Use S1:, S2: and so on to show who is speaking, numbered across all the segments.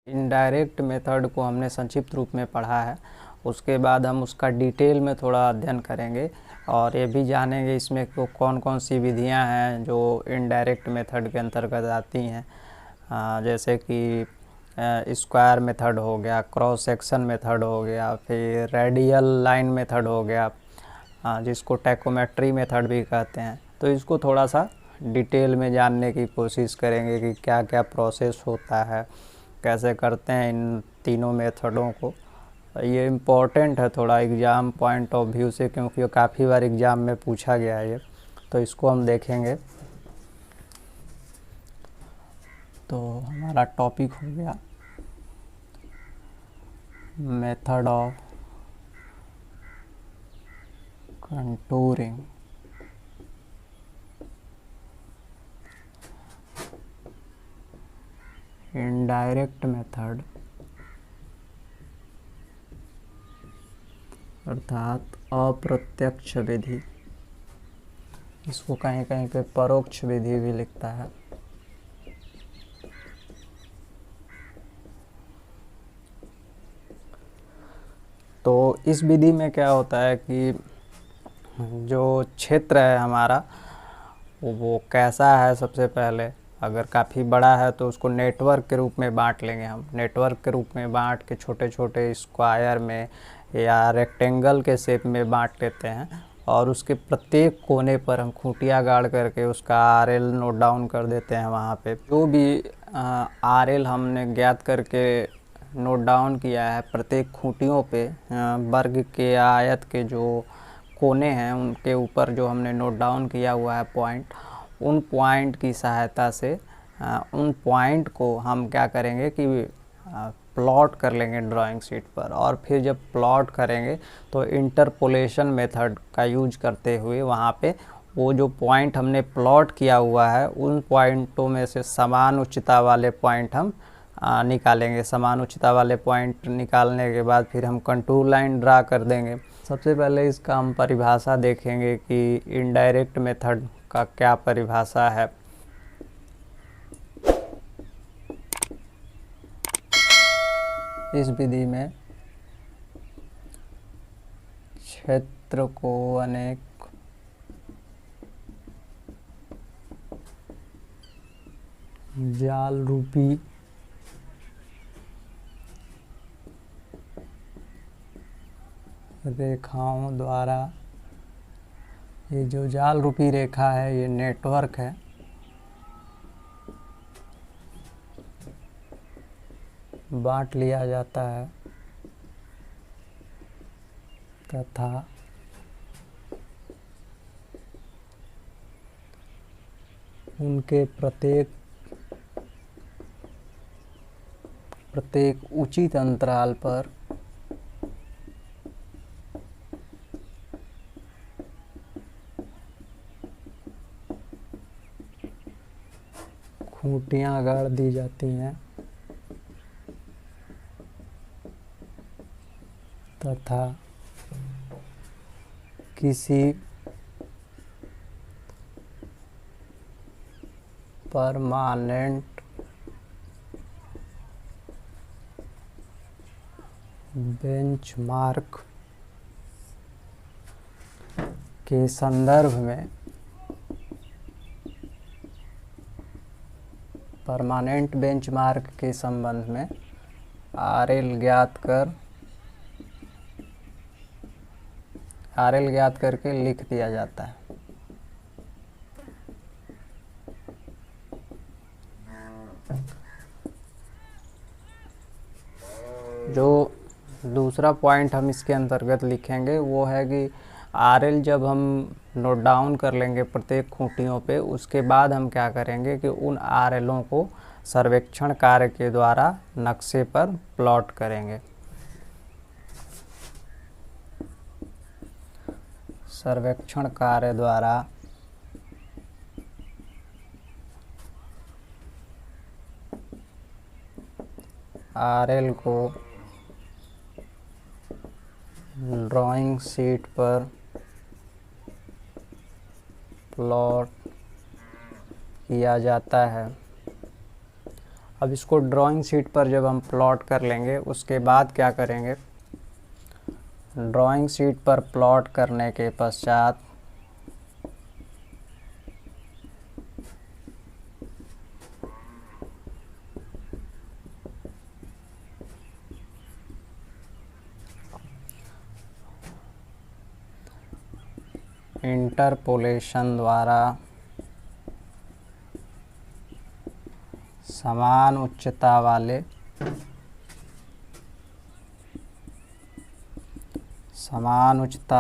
S1: Indirect method को हमने संक्षिप्त रूप में पढ़ा है। उसके बाद हम उसका डिटेल में थोड़ा अध्ययन करेंगे और ये भी जानेंगे इसमें को कौन कौन सी विधियां हैं जो इनडायरेक्ट मेथड के अंतर्गत आती हैं। जैसे कि स्क्वायर मेथड हो गया, क्रॉस सेक्शन मेथड हो गया, फिर रेडियल लाइन मेथड हो गया, जिसको टैकोमेट्री मेथड भी कहते हैं। तो इसको थोड़ा सा डिटेल में जानने की कोशिश करेंगे कि क्या क्या प्रोसेस होता है, कैसे करते हैं इन तीनों मेथडों को। ये इम्पोर्टेंट है थोड़ा एग्ज़ाम पॉइंट ऑफ व्यू से, क्योंकि ये काफ़ी बार एग्ज़ाम में पूछा गया है ये, तो इसको हम देखेंगे। तो हमारा टॉपिक हो गया method of contouring. Indirect method अर्थात अप्रत्यक्ष विधि, इसको कहीं कहीं पे परोक्ष विधि भी लिखता है। तो इस विधि में क्या होता है कि जो क्षेत्र है हमारा वो कैसा है, सबसे पहले अगर काफ़ी बड़ा है तो उसको नेटवर्क के रूप में बांट लेंगे हम। नेटवर्क के रूप में बांट के छोटे छोटे स्क्वायर में या रेक्टेंगल के शेप में बांट लेते हैं और उसके प्रत्येक कोने पर हम खूंटियाँ गाड़ करके उसका आरएल नोट डाउन कर देते हैं। वहाँ पे जो भी आरएल हमने ज्ञात करके नोट डाउन किया है, प्रत्येक खूंटियों पे वर्ग के आयत के जो कोने हैं उनके ऊपर जो हमने नोट डाउन किया हुआ है पॉइंट, उन पॉइंट की सहायता से उन पॉइंट को हम क्या करेंगे कि प्लॉट कर लेंगे ड्राइंग शीट पर। और फिर जब प्लॉट करेंगे तो इंटरपोलेशन मेथड का यूज करते हुए वहाँ पे वो जो पॉइंट हमने प्लॉट किया हुआ है उन पॉइंटों में से समान उच्चता वाले पॉइंट हम निकालेंगे। समान उच्चता वाले पॉइंट निकालने के बाद फिर हम कंटूर लाइन ड्रा कर देंगे। सबसे पहले इसका हम परिभाषा देखेंगे कि इनडायरेक्ट मेथड का क्या परिभाषा है। इस विधि में क्षेत्र को अनेक जाल रूपी रेखाओं द्वारा, ये जो जाल रूपी रेखा है ये नेटवर्क है, बांट लिया जाता है तथा उनके प्रत्येक उचित अंतराल पर खूंटियाँ गाड़ दी जाती हैं तथा किसी परमानेंट बेंचमार्क के संदर्भ में, परमानेंट बेंचमार्क के संबंध में आरएल ज्ञात करके लिख दिया जाता है। जो दूसरा पॉइंट हम इसके अंतर्गत लिखेंगे वो है कि आरएल जब हम नोट डाउन कर लेंगे प्रत्येक खूंटियों पे, उसके बाद हम क्या करेंगे कि उन आरएलों को सर्वेक्षण कार्य के द्वारा नक्शे पर प्लॉट करेंगे। सर्वेक्षण कार्य द्वारा आरएल को ड्राइंग शीट पर प्लॉट किया जाता है अब इसको ड्राइंग शीट पर जब हम प्लॉट कर लेंगे उसके बाद क्या करेंगे, ड्राइंग शीट पर प्लॉट करने के पश्चात इंटरपोलेशन द्वारा समान उच्चता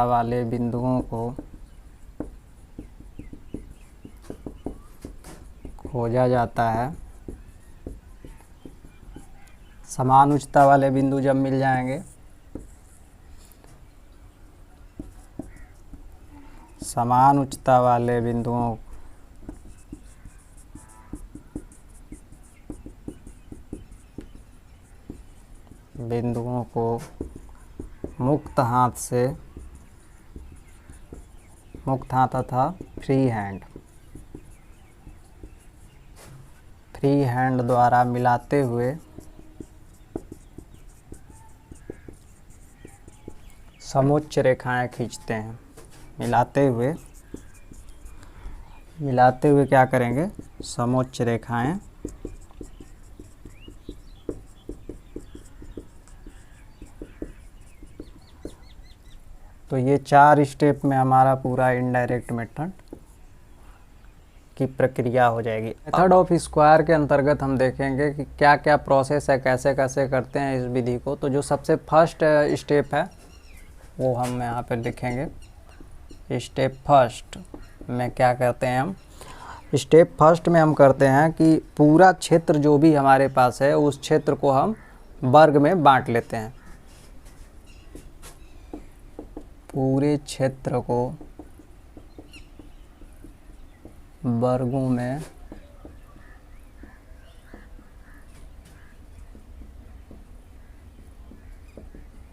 S1: वाले बिंदुओं को खोजा जाता है। समान उच्चता वाले बिंदु जब मिल जाएंगे, समान उच्चता वाले बिंदुओं को मुक्त हाथ तथा फ्री हैंड द्वारा मिलाते हुए समोच्च रेखाएं खींचते हैं। मिलाते हुए क्या करेंगे, समोच्च रेखाएं तो ये 4 स्टेप में हमारा पूरा इनडायरेक्ट मेथड की प्रक्रिया हो जाएगी। मेथड ऑफ स्क्वायर के अंतर्गत हम देखेंगे कि क्या क्या प्रोसेस है, कैसे कैसे करते हैं इस विधि को। तो जो सबसे फर्स्ट स्टेप है वो हम यहाँ पे लिखेंगे। स्टेप फर्स्ट में क्या करते हैं हम, स्टेप फर्स्ट में हम करते हैं कि पूरा क्षेत्र जो भी हमारे पास है उस क्षेत्र को हम वर्ग में बांट लेते हैं। पूरे क्षेत्र को वर्गों में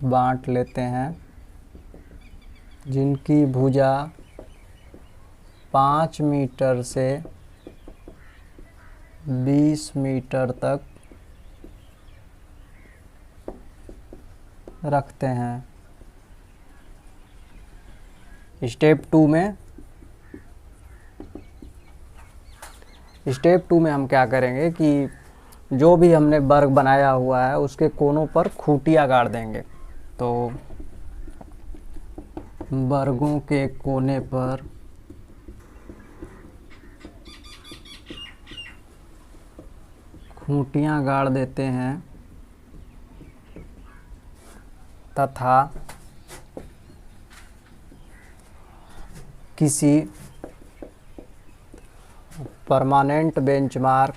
S1: बांट लेते हैं, जिनकी भुजा 5 मीटर से 20 मीटर तक रखते हैं। स्टेप टू में हम क्या करेंगे कि जो भी हमने वर्ग बनाया हुआ है उसके कोनों पर खूंटियाँ गाड़ देंगे। तो वर्गों के कोने पर खूंटियाँ गाड़ देते हैं तथा किसी परमानेंट बेंचमार्क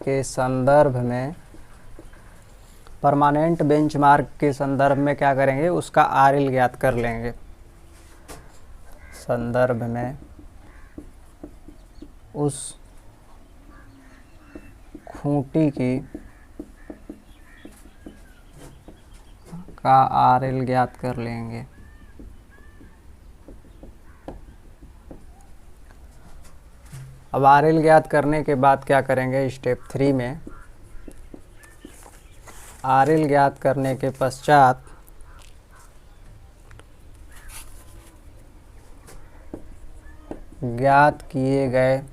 S1: के संदर्भ में क्या करेंगे, उसका आरएल ज्ञात कर लेंगे। संदर्भ में उस खूंटी का आरएल ज्ञात कर लेंगे। अब आरएल ज्ञात करने के बाद क्या करेंगे, स्टेप 3 में आरएल ज्ञात करने के पश्चात ज्ञात किए गए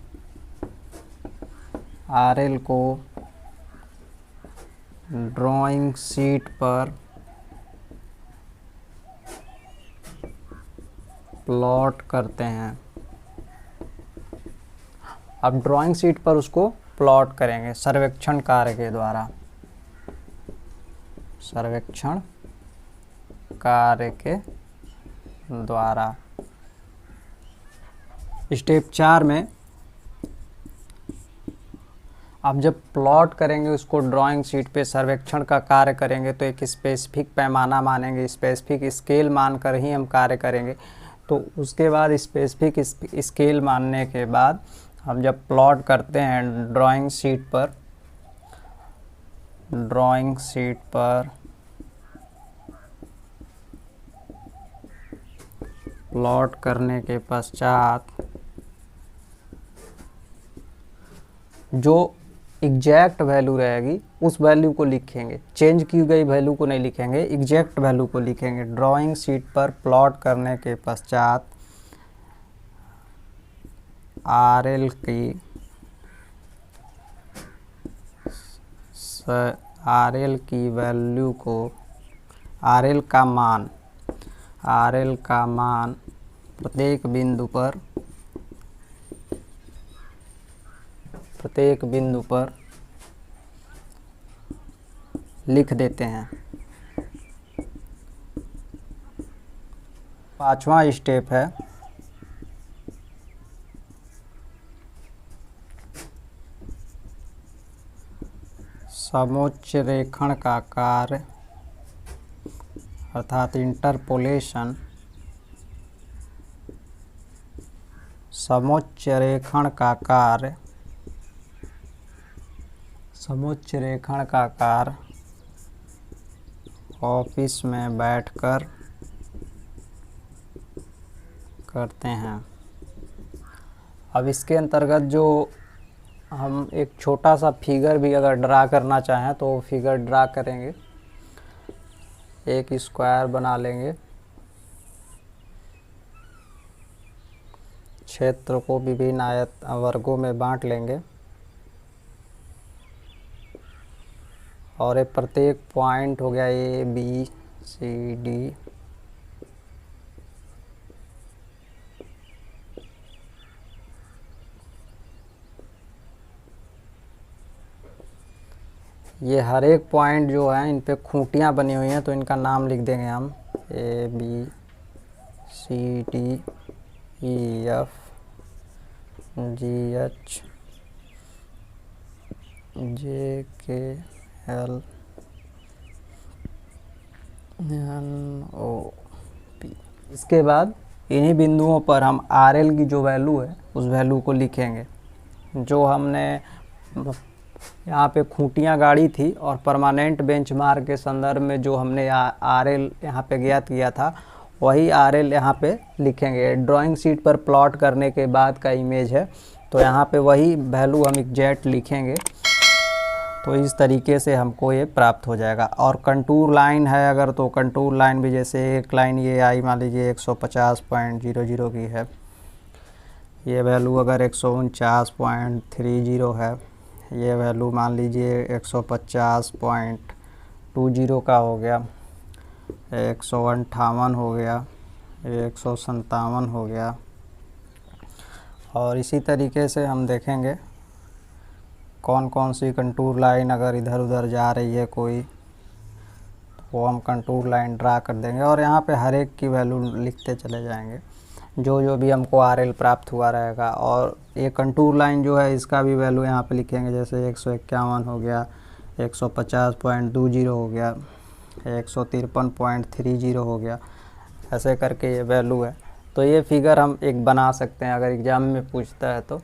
S1: आरएल को ड्राइंग शीट पर प्लॉट करते हैं। अब ड्राइंग शीट पर उसको प्लॉट करेंगे सर्वेक्षण कार्य के द्वारा। सर्वेक्षण कार्य के द्वारा स्टेप 4 में आप जब प्लॉट करेंगे उसको ड्राइंग शीट पे सर्वेक्षण का कार्य करेंगे तो एक स्पेसिफिक पैमाना मानेंगे, स्पेसिफिक स्केल मानकर ही हम कार्य करेंगे। तो उसके बाद स्पेसिफिक स्केल मानने के बाद हम जब प्लॉट करते हैं ड्राइंग शीट पर प्लॉट करने के पश्चात जो एग्जैक्ट वैल्यू रहेगी उस वैल्यू को लिखेंगे, चेंज की गई वैल्यू को नहीं लिखेंगे, एग्जैक्ट वैल्यू को लिखेंगे। ड्राइंग शीट पर प्लॉट करने के पश्चात आरएल की वैल्यू को, आरएल का मान प्रत्येक बिंदु पर लिख देते हैं। पांचवा स्टेप है समोच्च रेखण का कार्य अर्थात इंटरपोलेशन। समोच्च रेखण का कार्य ऑफिस में बैठकर करते हैं। अब इसके अंतर्गत जो हम एक छोटा सा फिगर भी अगर ड्रा करना चाहें तो फिगर ड्रा करेंगे। एक स्क्वायर बना लेंगे, क्षेत्र को विभिन्न आयत वर्गों में बांट लेंगे और ये प्रत्येक पॉइंट हो गया ए बी सी डी, ये हर एक पॉइंट जो है इन पे खूंटियाँ बनी हुई हैं तो इनका नाम लिख देंगे हम A B C D E F G H J K L N O P. इसके बाद इन्हीं बिंदुओं पर हम आर एल की जो वैल्यू है उस वैल्यू को लिखेंगे। जो हमने यहाँ पे खूंटियाँ गाड़ी थी और परमानेंट बेंचमार्क के संदर्भ में जो हमने आर एल यहाँ पे ज्ञात किया था वही आर एल यहाँ पे लिखेंगे। ड्राइंग शीट पर प्लॉट करने के बाद का इमेज है तो यहाँ पे वही वैल्यू हम एग्जैक्ट लिखेंगे। तो इस तरीके से हमको ये प्राप्त हो जाएगा। और कंटूर लाइन है अगर तो कंटूर लाइन भी जैसे एक लाइन ये आई मान लीजिए 150.00 की है, ये वैल्यू अगर 149.30 है, ये वैल्यू मान लीजिए 150.20 का हो गया, 158 हो गया, 157 हो गया। और इसी तरीके से हम देखेंगे कौन कौन सी कंटूर लाइन अगर इधर उधर जा रही है कोई तो वो हम कंटूर लाइन ड्रा कर देंगे और यहाँ पे हर एक की वैल्यू लिखते चले जाएंगे जो जो भी हमको आरएल प्राप्त हुआ रहेगा। और ये कंटूर लाइन जो है इसका भी वैल्यू यहाँ पे लिखेंगे, जैसे 151 हो गया, 150.20 हो गया, 153.30 हो गया, ऐसे करके ये वैल्यू है। तो ये फिगर हम एक बना सकते हैं अगर एग्ज़ाम में पूछता है तो।